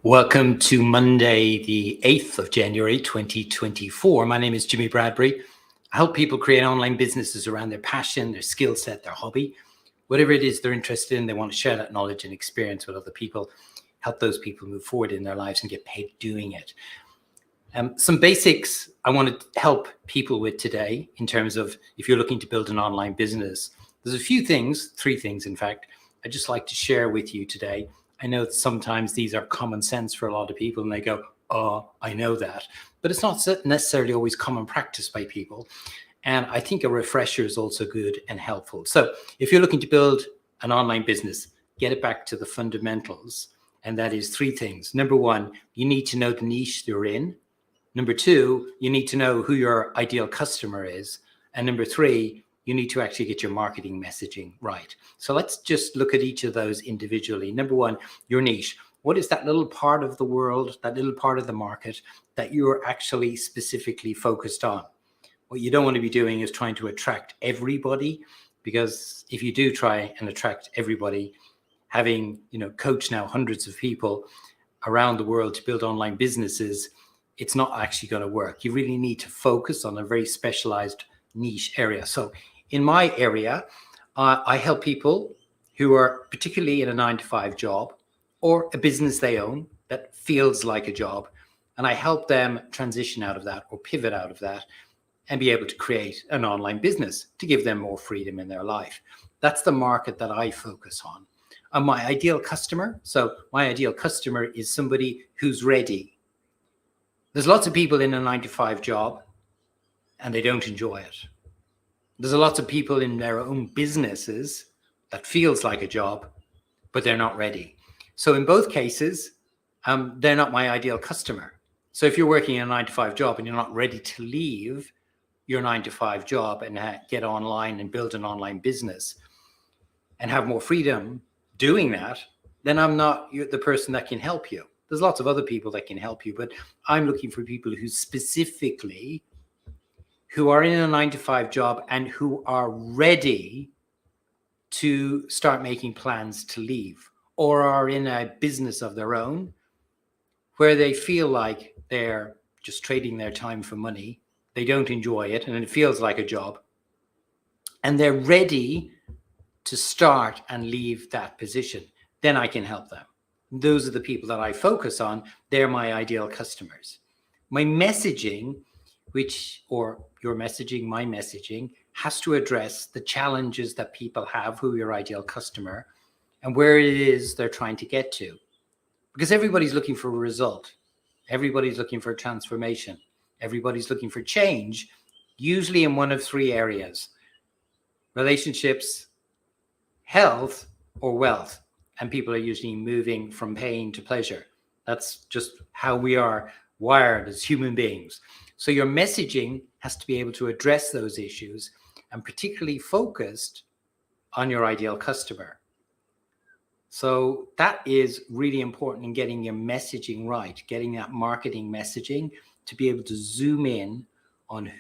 Welcome to Monday, the 8th of January, 2024. My name is Jimmy Bradbury. I help people create online businesses around their passion, their skill set, their hobby. Whatever it is they're interested in, they want to share that knowledge and experience with other people, help those people move forward in their lives and get paid doing it. Some basics I want to help people with today in terms of if you're looking to build an online business. There's a few things, three things in fact, I'd just like to share with you today. I know that sometimes these are common sense for a lot of people and they go, oh, I know that. But it's not necessarily always common practice by people. And I think a refresher is also good and helpful. So if you're looking to build an online business, get it back to the fundamentals. And that is three things. Number one, you need to know the niche you're in. Number two, you need to know who your ideal customer is. And number three, you need to actually get your marketing messaging right. So let's just look at each of those individually. Number one, your niche. What is that little part of the world, that little part of the market that you're actually specifically focused on? What you don't want to be doing is trying to attract everybody, because if you do try and attract everybody, having, coached now hundreds of people around the world to build online businesses, it's not actually going to work. You really need to focus on a very specialized niche area. So in my area, I help people who are particularly in a 9-to-5 job or a business they own that feels like a job. And I help them transition out of that or pivot out of that and be able to create an online business to give them more freedom in their life. That's the market that I focus on. My ideal customer. So my ideal customer is somebody who's ready. There's lots of people in a 9-to-5 job and they don't enjoy it. There's lots of people in their own businesses that feels like a job, but they're not ready. So in both cases, they're not my ideal customer. So if you're working in a 9-to-5 job and you're not ready to leave your 9-to-5 job and get online and build an online business and have more freedom doing that, then I'm not the person that can help you. There's lots of other people that can help you, but I'm looking for people who are in a 9-to-5 job and who are ready to start making plans to leave, or are in a business of their own where they feel like they're just trading their time for money. They don't enjoy it and it feels like a job, and they're ready to start and leave that position. Then I can help them. Those are the people that I focus on. They're my ideal customers. My messaging, your messaging, my messaging, has to address the challenges that people have, who are your ideal customer, and where it is they're trying to get to. Because everybody's looking for a result. Everybody's looking for a transformation. Everybody's looking for change, usually in one of three areas: relationships, health, or wealth. And people are usually moving from pain to pleasure. That's just how we are wired as human beings. So your messaging has to be able to address those issues and particularly focused on your ideal customer. So that is really important in getting your messaging right, getting that marketing messaging to be able to zoom in on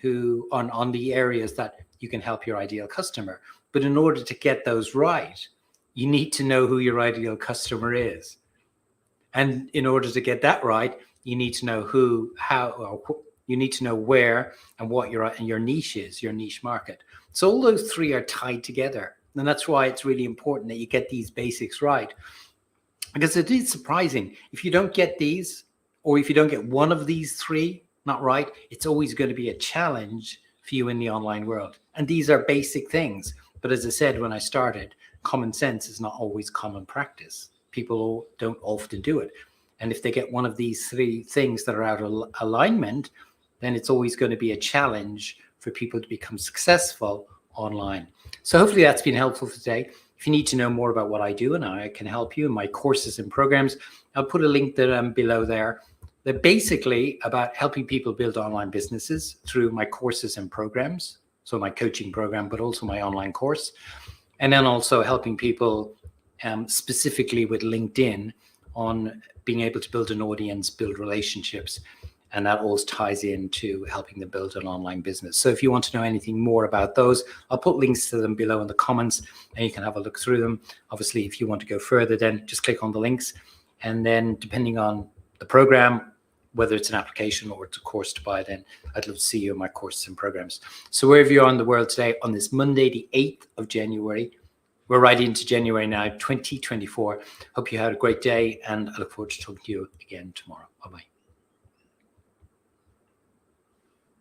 the areas that you can help your ideal customer. But in order to get those right, you need to know who your ideal customer is. And in order to get that right, you need to know you need to know where and what your niche is, your niche market. So all those three are tied together. And that's why it's really important that you get these basics right. Because it is surprising if you don't get these, or if you don't get one of these three not right, it's always going to be a challenge for you in the online world. And these are basic things. But as I said when I started, common sense is not always common practice. People don't often do it. And if they get one of these three things that are out of alignment, then it's always going to be a challenge for people to become successful online. So hopefully that's been helpful for today. If you need to know more about what I do and how I can help you in my courses and programs, I'll put a link below there. They're basically about helping people build online businesses through my courses and programs. So my coaching program, but also my online course. And then also helping people specifically with LinkedIn on being able to build an audience, build relationships. And that all ties into helping them build an online business. So if you want to know anything more about those, I'll put links to them below in the comments and you can have a look through them. Obviously, if you want to go further, then just click on the links. And then depending on the program, whether it's an application or it's a course to buy, then I'd love to see you in my courses and programs. So wherever you are in the world today, on this Monday, the 8th of January, we're right into January now, 2024. Hope you had a great day, and I look forward to talking to you again tomorrow. Bye-bye.